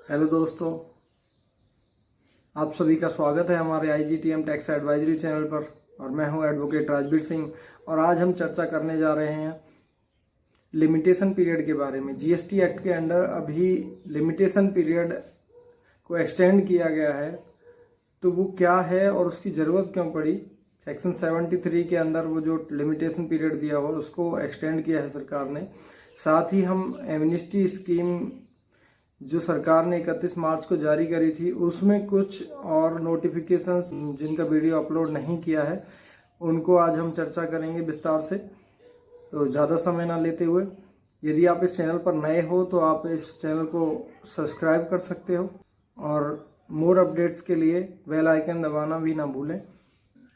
Hello दोस्तों, आप सभी का स्वागत है हमारे IGTM टैक्स एडवाइजरी चैनल पर। और मैं हूं एडवोकेट राजवीर सिंह। और आज हम चर्चा करने जा रहे हैं लिमिटेशन पीरियड के बारे में। GST एक्ट के अंडर अभी लिमिटेशन पीरियड को एक्सटेंड किया गया है, तो वो क्या है और उसकी ज़रूरत क्यों पड़ी। सेक्शन 73 के अंदर वो जो लिमिटेशन पीरियड दिया हो उसको एक्सटेंड किया है सरकार ने। साथ ही हम एमनेस्टी स्कीम जो सरकार ने 31 मार्च को जारी करी थी, उसमें कुछ और नोटिफिकेशंस जिनका वीडियो अपलोड नहीं किया है उनको आज हम चर्चा करेंगे विस्तार से। तो ज़्यादा समय ना लेते हुए, यदि आप इस चैनल पर नए हो तो आप इस चैनल को सब्सक्राइब कर सकते हो और मोर अपडेट्स के लिए बेल आइकन दबाना भी ना भूलें।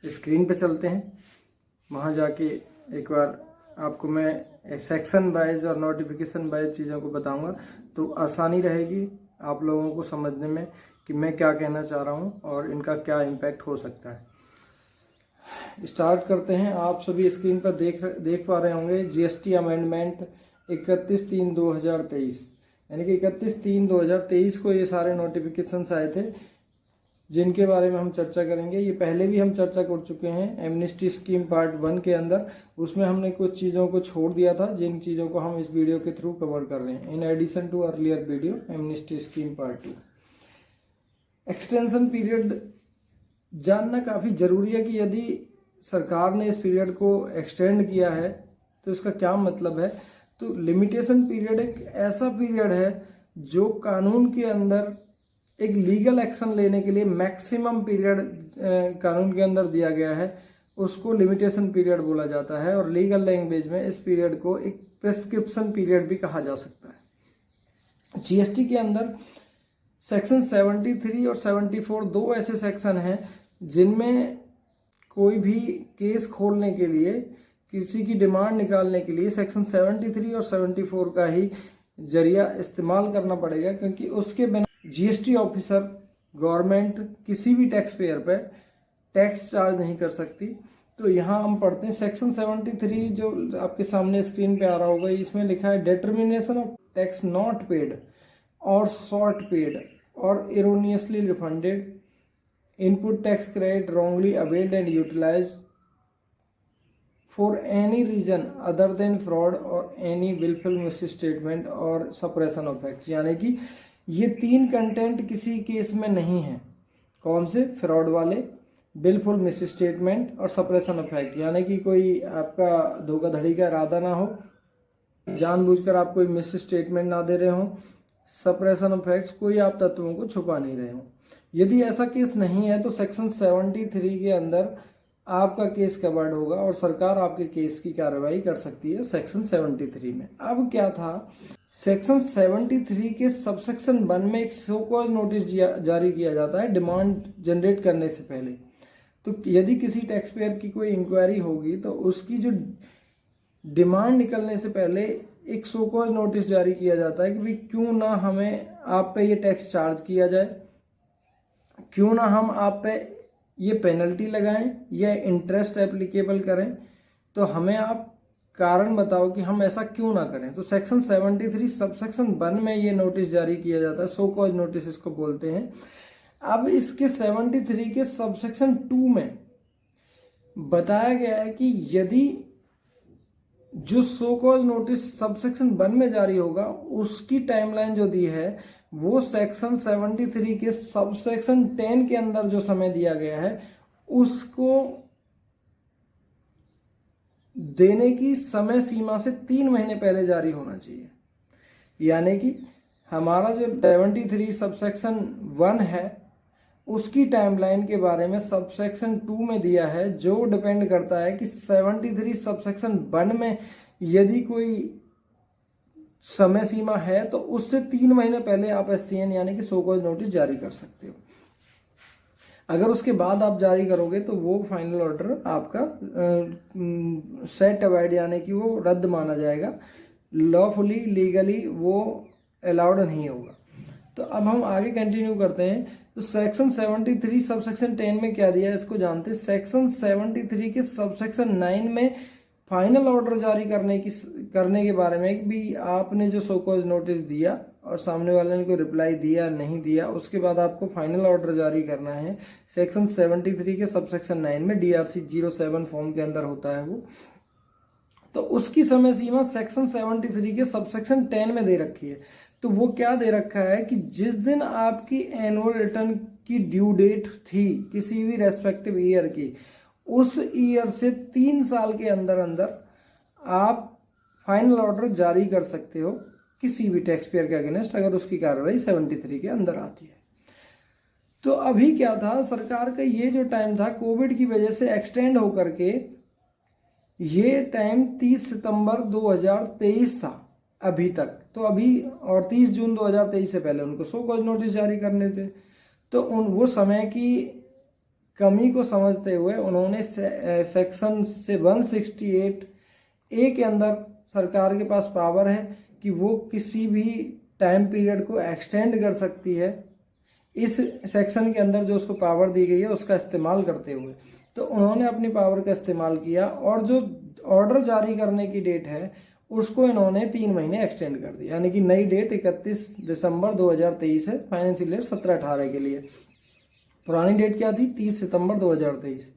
स्क्रीन पे चलते हैं, वहाँ जाके एक बार आपको मैं सेक्शन वाइज और नोटिफिकेशन वाइज चीज़ों को बताऊंगा, तो आसानी रहेगी आप लोगों को समझने में कि मैं क्या कहना चाह रहा हूं और इनका क्या इम्पैक्ट हो सकता है। स्टार्ट करते हैं। आप सभी स्क्रीन पर देख पा रहे होंगे GST अमेंडमेंट 31/3/2023, यानी कि 31/3/2023 को ये सारे नोटिफिकेशंस आए थे जिनके बारे में हम चर्चा करेंगे। ये पहले भी हम चर्चा कर चुके हैं एमनेस्टी स्कीम पार्ट 1 के अंदर। उसमें हमने कुछ चीज़ों को छोड़ दिया था, जिन चीज़ों को हम इस वीडियो के थ्रू कवर कर रहे हैं in addition to earlier video amnesty scheme part 2। Extension period जानना काफ़ी ज़रूरी है कि यदि सरकार ने इस पीरियड को एक्सटेंड किया है तो इसका क्या मतलब है। तो लिमिटेशन पीरियड एक ऐसा पीरियड है जो कानून के अंदर एक लीगल एक्शन लेने के लिए मैक्सिमम पीरियड कानून के अंदर दिया गया है, उसको लिमिटेशन पीरियड बोला जाता है। और लीगल लैंग्वेज में इस पीरियड को एक प्रिस्क्रिप्शन पीरियड भी कहा जा सकता है। GST के अंदर सेक्शन 73 और 74 दो ऐसे सेक्शन हैं जिनमें कोई भी केस खोलने के लिए, किसी की डिमांड निकालने के लिए सेक्शन 73 और 74 का ही जरिया इस्तेमाल करना पड़ेगा, क्योंकि उसके बिना GST ऑफिसर गवर्नमेंट किसी भी टैक्स पेयर पर टैक्स चार्ज नहीं कर सकती। तो यहाँ हम पढ़ते हैं सेक्शन 73 जो आपके सामने स्क्रीन पे आ रहा होगा। इसमें लिखा है determination of tax not paid और शॉर्ट पेड और erroneously refunded, input tax credit wrongly availed and utilised for any reason other than fraud और एनी विलफुल मिसस्टेटमेंट और सप्रेशन ऑफ एक्ट्स। यानी कि ये तीन कंटेंट किसी केस में नहीं है। कौन से? फ्रॉड वाले, विलफुल मिसस्टेटमेंट और सप्रेशन ऑफ एक्ट। यानी कि कोई आपका धोखाधड़ी का इरादा ना हो, जानबूझकर आप कोई मिसस्टेटमेंट ना दे रहे हो, सप्रेशन ऑफ एक्ट, कोई आप तत्वों को छुपा नहीं रहे हो। यदि ऐसा केस नहीं है तो सेक्शन 73 के अंदर आपका केस कवर्ड होगा और सरकार आपके केस की कार्रवाई कर सकती है सेक्शन 73 में। अब क्या था, सेक्शन 73 के सबसेक्शन 1 में एक शो कॉज नोटिस जारी किया जाता है डिमांड जनरेट करने से पहले। तो यदि किसी टैक्स पेयर की कोई इंक्वायरी होगी तो उसकी जो डिमांड निकलने से पहले एक शो कॉज नोटिस जारी किया जाता है कि भाई क्यों ना हमें आप पे ये टैक्स चार्ज किया जाए, क्यों ना हम आप पे ये पेनल्टी लगाएं या इंटरेस्ट एप्लीकेबल करें, तो हमें आप कारण बताओ कि हम ऐसा क्यों ना करें। तो सेक्शन 73 सबसेक्शन 1 में ये नोटिस जारी किया जाता है, सो कॉज नोटिस इसको बोलते हैं। अब इसके 73 के सबसेक्शन 2 में बताया गया है कि यदि जो सो कॉज नोटिस सबसेक्शन 1 में जारी होगा उसकी टाइमलाइन जो दी है वो सेक्शन 73 के सबसेक्शन 10 के अंदर जो समय दिया गया है उसको देने की समय सीमा से 3 महीने पहले जारी होना चाहिए। यानी कि हमारा जो 73 सबसेक्शन 1 है उसकी टाइमलाइन के बारे में सबसेक्शन 2 में दिया है, जो डिपेंड करता है कि 73 सबसेक्शन 1 में यदि कोई समय सीमा है तो उससे 3 महीने पहले आप SCN यानी कि शो कॉज नोटिस जारी कर सकते हो। अगर उसके बाद आप जारी करोगे तो वो फाइनल ऑर्डर आपका सेट अवॉइड यानी कि वो रद्द माना जाएगा, लॉफुली लीगली वो अलाउड नहीं होगा। तो अब हम आगे कंटिन्यू करते हैं। तो सेक्शन 73 सबसेक्शन 10 में क्या दिया है इसको जानते हैं। सेक्शन 73 के सबसेक्शन 9 में फाइनल ऑर्डर जारी करने के बारे में भी आपने जो शो कॉज नोटिस दिया और सामने वाले ने कोई रिप्लाई दिया नहीं दिया, उसके बाद आपको फाइनल ऑर्डर जारी करना है। सेक्शन 73 के सबसेक्शन 9 में DRC 07 फॉर्म के अंदर होता है वो, तो उसकी समय सीमा सेक्शन 73 के सबसेक्शन 10 में दे रखी है। तो वो क्या दे रखा है कि जिस दिन आपकी एनुअल रिटर्न की ड्यू डेट थी किसी भी रेस्पेक्टिव ईयर की, उस ईयर से 3 साल के अंदर अंदर आप फाइनल ऑर्डर जारी कर सकते हो किसी भी टैक्स पेयर के अगेंस्ट, अगर उसकी कार्रवाई 73 के अंदर आती है। तो अभी क्या था, सरकार का ये जो टाइम था कोविड की वजह से एक्सटेंड होकर के ये टाइम 30 सितंबर 2023 था अभी तक। तो अभी और 30 जून 2023 से पहले उनको सो कॉज नोटिस जारी करने थे। तो वो समय की कमी को समझते हुए उन्होंने सेक्शन से 168A के अंदर सरकार के पास पावर है कि वो किसी भी टाइम पीरियड को एक्सटेंड कर सकती है, इस सेक्शन के अंदर जो उसको पावर दी गई है उसका इस्तेमाल करते हुए। तो उन्होंने अपनी पावर का इस्तेमाल किया और जो ऑर्डर जारी करने की डेट है उसको इन्होंने 3 महीने एक्सटेंड कर दिया, यानी कि नई डेट 31 दिसंबर 2023 है फाइनेंशियल ईयर 17-18 के लिए। पुरानी डेट क्या थी, 30 सितंबर 2023।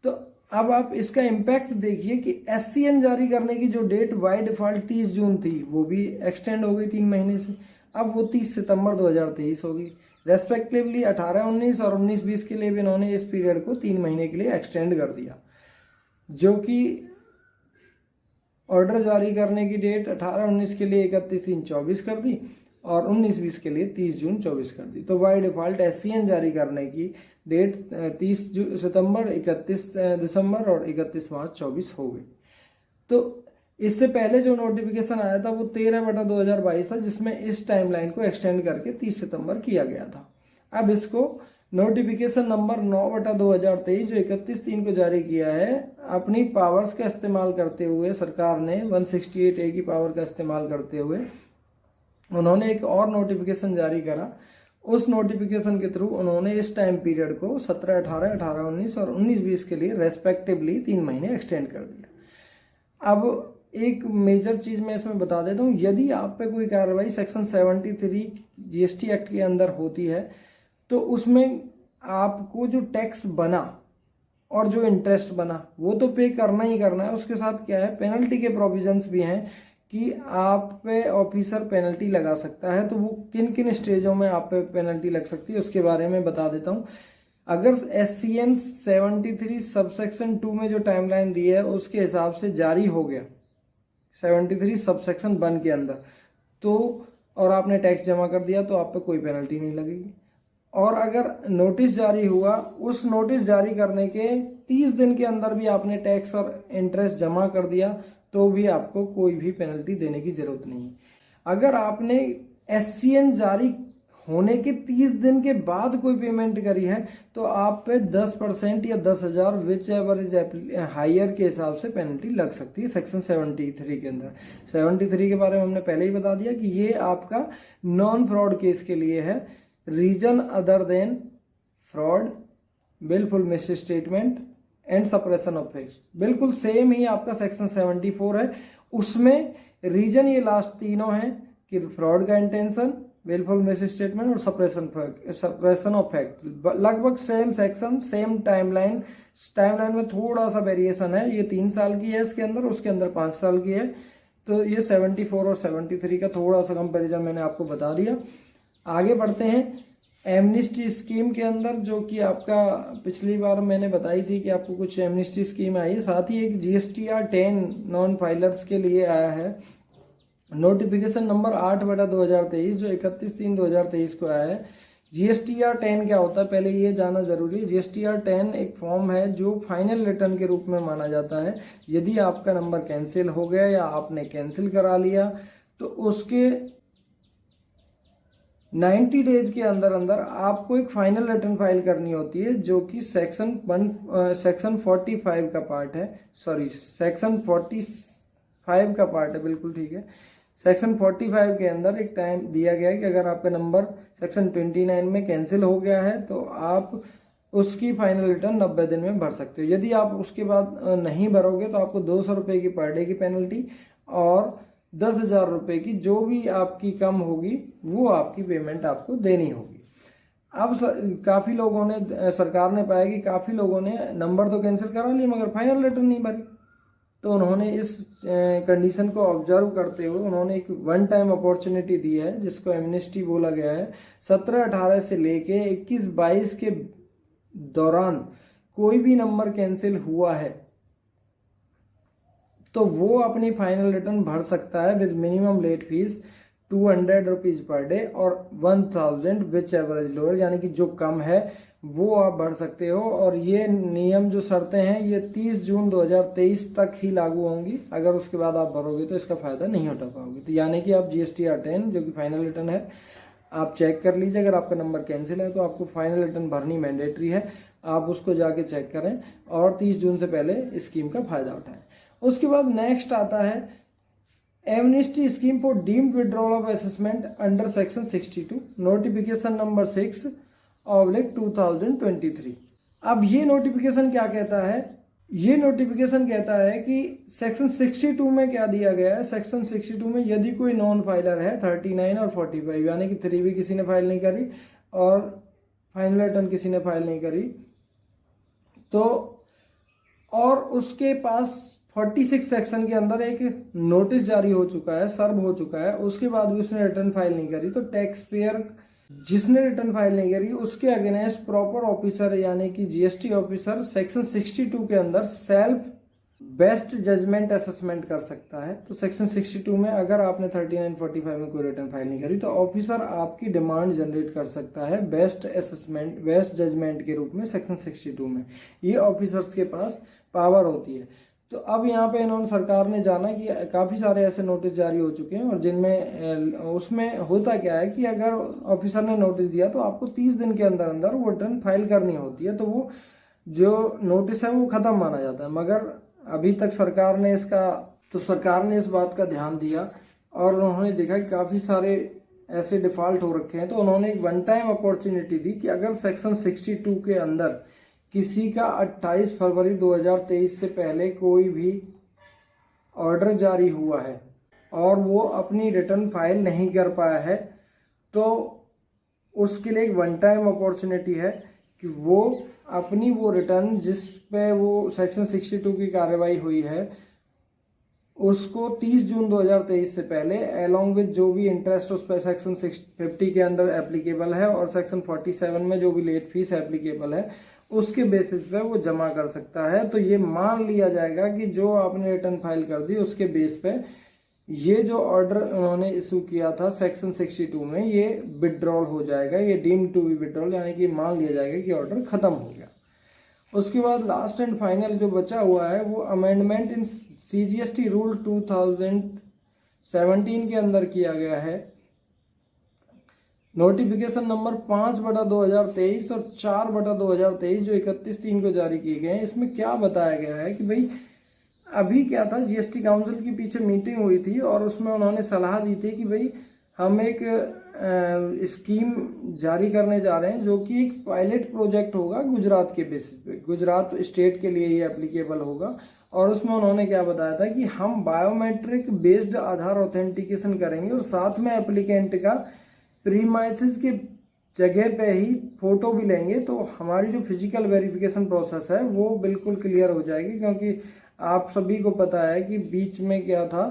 तो अब आप इसका इम्पैक्ट देखिए कि SCN जारी करने की जो डेट बाय डिफॉल्ट 30 जून थी वो भी एक्सटेंड हो गई 3 महीने से, अब वो 30 सितंबर 2023 होगी। रेस्पेक्टिवली 18-19 और 19-20 के लिए भी इन्होंने इस पीरियड को 3 महीने के लिए एक्सटेंड कर दिया, जो कि ऑर्डर जारी करने की डेट 18-19 के लिए 31/3/24 कर दी और 19-20 के लिए 30 जून 24 कर दी। तो बाय डिफॉल्ट SCN जारी करने की डेट 30 सितंबर, 31 दिसंबर और 31 मार्च 24 हो गई। तो इससे पहले जो नोटिफिकेशन आया था वो 13/2022 था, जिसमें इस टाइमलाइन को एक्सटेंड करके 30 सितंबर किया गया था। अब इसको नोटिफिकेशन नंबर 9/2023 जो 31/3 को जारी किया है, अपनी पावर्स का इस्तेमाल करते हुए सरकार ने 168A की पावर का इस्तेमाल करते हुए उन्होंने एक और नोटिफिकेशन जारी करा। उस नोटिफिकेशन के थ्रू उन्होंने इस टाइम पीरियड को 17-18, 18-19 और 19-20 के लिए रेस्पेक्टिवली 3 महीने एक्सटेंड कर दिया। अब एक मेजर चीज मैं इसमें बता देता हूँ, यदि आप पे कोई कार्रवाई सेक्शन 73 GST एक्ट के अंदर होती है तो उसमें आपको जो टैक्स बना और जो इंटरेस्ट बना वो तो पे करना ही करना है। उसके साथ क्या है, पेनल्टी के प्रोविजंस भी हैं कि आप पे ऑफिसर पेनल्टी लगा सकता है। तो वो किन किन स्टेजों में आप पे पेनल्टी लग सकती है उसके बारे में बता देता हूँ। अगर SCN 73 सबसेक्शन 2 में जो टाइमलाइन दी है उसके हिसाब से जारी हो गया 73 सबसेक्शन 1 के अंदर, तो और आपने टैक्स जमा कर दिया तो आप पे कोई पेनल्टी नहीं लगेगी। और अगर नोटिस जारी हुआ, उस नोटिस जारी करने के 30 दिन के अंदर भी आपने टैक्स और इंटरेस्ट जमा कर दिया तो भी आपको कोई भी पेनल्टी देने की जरूरत नहीं है। अगर आपने SCN जारी होने के 30 दिन के बाद कोई पेमेंट करी है तो आप पे 10% या 10,000 विच एवर इज हायर के हिसाब से पेनल्टी लग सकती है सेक्शन 73 के अंदर। 73 के बारे में हमने पहले ही बता दिया कि ये आपका नॉन फ्रॉड केस के लिए है। Reason other than fraud, wilful misstatement and suppression of facts, बिल्कुल सेम ही आपका सेक्शन 74 है। उसमें रीजन ये लास्ट तीनों हैं कि फ्रॉड का इंटेंशन, विलफुल मिस स्टेटमेंट और सप्रेशन ऑफ फैक्ट। लगभग same section, same timeline. Timeline में थोड़ा सा वेरिएशन है, ये 3 साल की है इसके अंदर, उसके अंदर 5 साल की है। तो ये 74 और 73 का थोड़ा सा कंपेरिजन मैंने आपको बता दिया। आगे बढ़ते हैं एमनिस्टी स्कीम के अंदर, जो कि आपका पिछली बार मैंने बताई थी कि आपको कुछ एमनिस्टी स्कीम आई है। साथ ही एक GSTR 10 नॉन फाइलर्स के लिए आया है नोटिफिकेशन नंबर 8/2023 जो 31/3/2023 को आया है। GSTR 10 क्या होता है पहले ये जानना जरूरी है। GSTR 10 एक फॉर्म है जो फाइनल रिटर्न के रूप में माना जाता है। यदि आपका नंबर कैंसिल हो गया या आपने कैंसिल करा लिया तो उसके 90 डेज के अंदर अंदर आपको एक फाइनल रिटर्न फाइल करनी होती है, जो कि सेक्शन 45 का पार्ट है। सॉरी, सेक्शन 45 का पार्ट है, बिल्कुल ठीक है। सेक्शन 45 के अंदर एक टाइम दिया गया है कि अगर आपका नंबर सेक्शन 29 में कैंसिल हो गया है तो आप उसकी फाइनल रिटर्न 90 दिन में भर सकते हो। यदि आप उसके बाद नहीं भरोगे तो आपको 200 रुपये की पर डे की पेनल्टी और 10,000 रुपये की जो भी आपकी कम होगी वो आपकी पेमेंट आपको देनी होगी। अब काफ़ी लोगों ने, सरकार ने पाया कि काफ़ी लोगों ने नंबर तो कैंसिल करा लिए मगर फाइनल रिटर्न नहीं भरी, तो उन्होंने इस कंडीशन को ऑब्जर्व करते हुए उन्होंने एक वन टाइम अपॉर्चुनिटी दी है जिसको एमनेस्टी बोला गया है। 17-18 से लेके 21-22 के दौरान कोई भी नंबर कैंसिल हुआ है तो वो अपनी फाइनल रिटर्न भर सकता है with minimum late fee 200 rupees per day और 1000 विच एवरेज लोअर, यानी कि जो कम है वो आप भर सकते हो। और ये नियम जो शर्तें हैं ये 30 जून 2023 तक ही लागू होंगी। अगर उसके बाद आप भरोगे तो इसका फायदा नहीं उठा पाओगे। तो यानी कि आप GSTR 10 जो कि फाइनल रिटर्न है आप चेक कर लीजिए। अगर आपका नंबर कैंसिल है तो आपको फाइनल रिटर्न भरनी मैंडेटरी है, आप उसको जाके चेक करें और 30 जून से पहले इस स्कीम का फायदा उठाएं। उसके बाद नेक्स्ट आता है amnesty scheme for deemed withdrawal of assessment under section 62 notification number 6/2023। अब ये नोटिफिकेशन क्या कहता है? ये नोटिफिकेशन कहता है कि सेक्शन 62 में क्या दिया गया है। सेक्शन 62 में यदि कोई नॉन फाइलर है 39 और 45 यानी कि 3 भी किसी ने फाइल नहीं करी और फाइनल रिटर्न किसी ने फाइल नहीं करी तो, और उसके पास 46 सेक्शन के अंदर एक नोटिस जारी हो चुका है, सर्व हो चुका है, उसके बाद भी उसने रिटर्न फाइल नहीं करी, तो टैक्स पेयर जिसने रिटर्न फाइल नहीं करी उसके अगेंस्ट प्रॉपर ऑफिसर यानी कि GST ऑफिसर सेक्शन 62 के अंदर सेल्फ बेस्ट जजमेंट असेसमेंट कर सकता है। तो सेक्शन 62 में अगर आपने 39-45 में कोई रिटर्न फाइल नहीं करी तो ऑफिसर आपकी डिमांड जनरेट कर सकता है बेस्ट असेसमेंट, बेस्ट जजमेंट के रूप में सेक्शन 62 में। ये ऑफिसर्स के पास पावर होती है। तो अब यहाँ पे इन्होंने, सरकार ने जाना कि काफ़ी सारे ऐसे नोटिस जारी हो चुके हैं और जिनमें उसमें होता क्या है कि अगर ऑफिसर ने नोटिस दिया तो आपको 30 दिन के अंदर अंदर वो रिटर्न फाइल करनी होती है, तो वो जो नोटिस है वो ख़त्म माना जाता है। मगर अभी तक सरकार ने इस बात का ध्यान दिया और उन्होंने देखा कि काफ़ी सारे ऐसे डिफॉल्ट हो रखे हैं, तो उन्होंने एक वन टाइम अपॉर्चुनिटी दी कि अगर सेक्शन 62 के अंदर किसी का 28 फरवरी 2023 से पहले कोई भी ऑर्डर जारी हुआ है और वो अपनी रिटर्न फाइल नहीं कर पाया है तो उसके लिए एक वन टाइम अपॉर्चुनिटी है कि वो अपनी वो रिटर्न जिस पे वो सेक्शन 62 की कार्रवाई हुई है उसको 30 जून 2023 से पहले अलोंग विद जो भी इंटरेस्ट उस पर सेक्शन 50 के अंदर एप्लीकेबल है और सेक्शन 47 में जो भी लेट फीस एप्लीकेबल है उसके बेसिस पे वो जमा कर सकता है। तो ये मान लिया जाएगा कि जो आपने रिटर्न फाइल कर दी उसके बेस पे ये जो ऑर्डर उन्होंने इशू किया था सेक्शन 62 में ये विड्रॉल हो जाएगा, ये डीम्ड टू बी विड्रॉल, यानी कि मान लिया जाएगा कि ऑर्डर खत्म हो गया। उसके बाद लास्ट एंड फाइनल जो बचा हुआ है वो अमेंडमेंट इन CGST रूल 2017 के अंदर किया गया है। नोटिफिकेशन नंबर 5/2023 और 4/2023 जो 31/3 को जारी किए गए हैं। इसमें क्या बताया गया है कि भाई अभी क्या था, GST काउंसिल की पीछे मीटिंग हुई थी और उसमें उन्होंने सलाह दी थी कि भाई हम एक स्कीम जारी करने जा रहे हैं जो कि एक पायलट प्रोजेक्ट होगा गुजरात के बेसिस पे, गुजरात स्टेट के लिए ये एप्लीकेबल होगा। और उसमें उन्होंने क्या बताया था कि हम बायोमेट्रिक बेस्ड आधार ऑथेंटिकेशन करेंगे और साथ में एप्लीकेंट का प्रीमाइसिस के जगह पे ही फोटो भी लेंगे, तो हमारी जो फिजिकल वेरिफिकेशन प्रोसेस है वो बिल्कुल क्लियर हो जाएगी। क्योंकि आप सभी को पता है कि बीच में क्या था,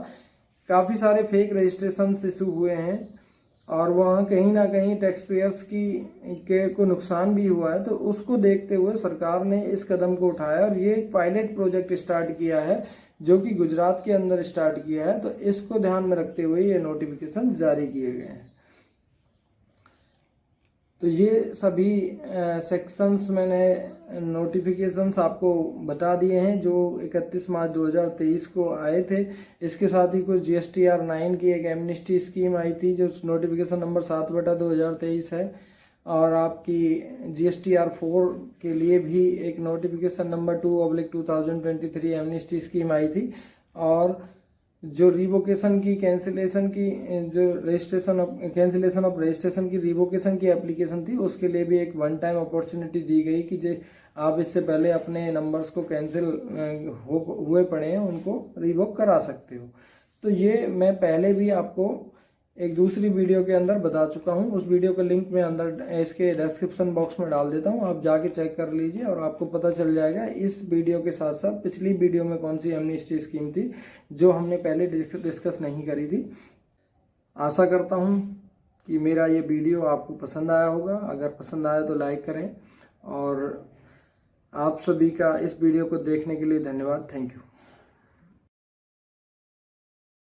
काफ़ी सारे फेक रजिस्ट्रेशन इशू हुए हैं और वहाँ कहीं ना कहीं टैक्स पेयर्स को नुकसान भी हुआ है। तो उसको देखते हुए सरकार ने इस कदम को उठाया और ये एक पायलट प्रोजेक्ट स्टार्ट किया है जो कि गुजरात के अंदर स्टार्ट किया है। तो इसको ध्यान में रखते हुए ये नोटिफिकेशन जारी किए गए हैं। तो ये सभी सेक्शंस मैंने नोटिफिकेशंस आपको बता दिए हैं जो 31 मार्च 2023 को आए थे। इसके साथ ही कुछ GSTR 9 की एक एमनेस्टी स्कीम आई थी जो नोटिफिकेशन नंबर 7/2023 है, और आपकी GSTR 4 के लिए भी एक नोटिफिकेशन नंबर 2/2023 एमनेस्टी स्कीम आई थी। और जो रिवोकेशन की कैंसिलेशन की जो कैंसिलेशन ऑफ रजिस्ट्रेशन की रिवोकेशन की एप्लीकेशन थी उसके लिए भी एक वन टाइम अपॉर्चुनिटी दी गई कि आप इससे पहले अपने नंबर्स को कैंसिल हुए पड़े हैं उनको रिवोक करा सकते हो। तो ये मैं पहले भी आपको एक दूसरी वीडियो के अंदर बता चुका हूं। उस वीडियो का लिंक मैं अंदर इसके डिस्क्रिप्शन बॉक्स में डाल देता हूं, आप जाके चेक कर लीजिए और आपको पता चल जाएगा इस वीडियो के साथ साथ पिछली वीडियो में कौन सी एमनेस्टी स्कीम थी जो हमने पहले डिस्कस नहीं करी थी। आशा करता हूं कि मेरा ये वीडियो आपको पसंद आया होगा। अगर पसंद आया तो लाइक करें और आप सभी का इस वीडियो को देखने के लिए धन्यवाद। Thank you.